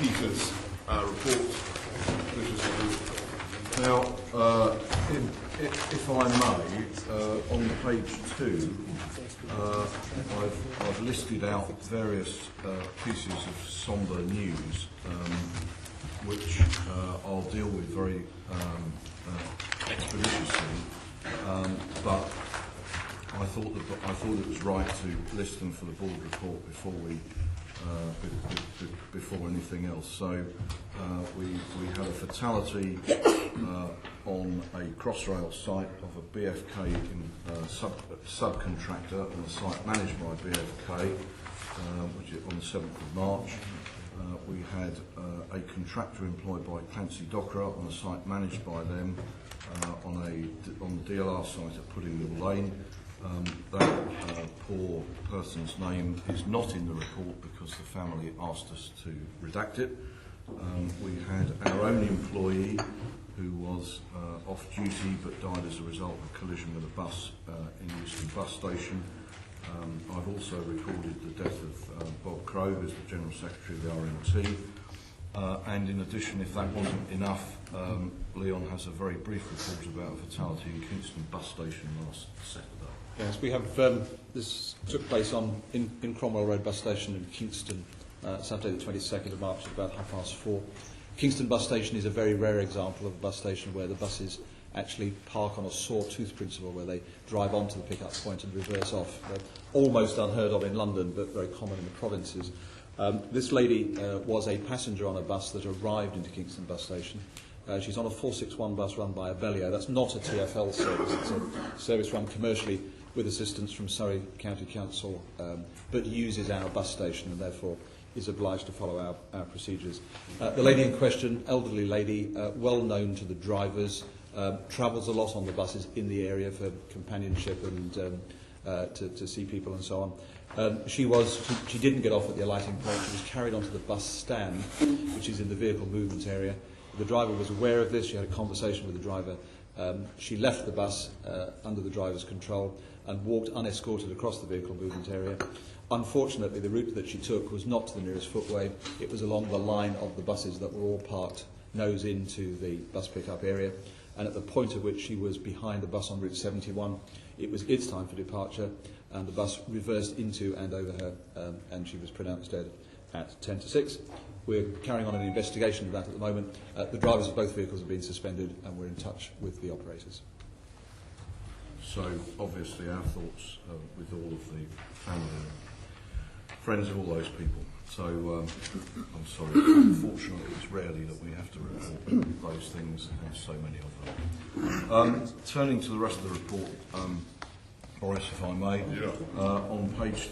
Peter's report. Now, if I may, on page 2, I've listed out various pieces of sombre news, which I'll deal with very expeditiously, but I thought it was right to list them for the board report before before anything else. So we had a fatality on a Crossrail site of a BFK subcontractor on a site managed by BFK, which is on the 7th of March. We had a contractor employed by Clancy Dockra on a site managed by them on the DLR site at Puddingmill Lane. That poor person's name is not in the report because the family asked us to redact it. We had our own employee who was off duty but died as a result of a collision with a bus in Euston Bus Station. I've also recorded the death of Bob Crowe, who's the General Secretary of the RMT. And in addition, if that wasn't enough, Leon has a very brief report about a fatality in Kingston Bus Station last Saturday. Yes, we have. This took place in Cromwell Road Bus Station in Kingston, Saturday the 22nd of March at about 4:30. Kingston Bus Station is a very rare example of a bus station where the buses actually park on a sawtooth principle, where they drive onto the pick-up point and reverse off. They're almost unheard of in London, but very common in the provinces. This lady was a passenger on a bus that arrived into Kingston Bus Station. She's on a 461 bus run by Abellio. That's not a TfL service. It's a service run commercially with assistance from Surrey County Council, but uses our bus station and therefore is obliged to follow our procedures. The lady in question, elderly lady, well known to the drivers, travels a lot on the buses in the area for companionship and to see people and so on. She didn't get off at the alighting point. She was carried onto the bus stand, which is in the vehicle movement area. The driver was aware of this. She had a conversation with the driver. She left the bus under the driver's control and walked unescorted across the vehicle movement area. Unfortunately, the route that she took was not to the nearest footway. It was along the line of the buses that were all parked nose into the bus pickup area. And at the point at which she was behind the bus on Route 71, it was its time for departure, and the bus reversed into and over her, and she was pronounced dead at 10 to 6. We're carrying on an investigation of that at the moment. The drivers of both vehicles have been suspended, and we're in touch with the operators. So, obviously, our thoughts with all of the family and friends of all those people. So, I'm sorry, unfortunately, it's rarely that we have to report those things, and so many of them. Turning to the rest of the report, Boris, if I may, on page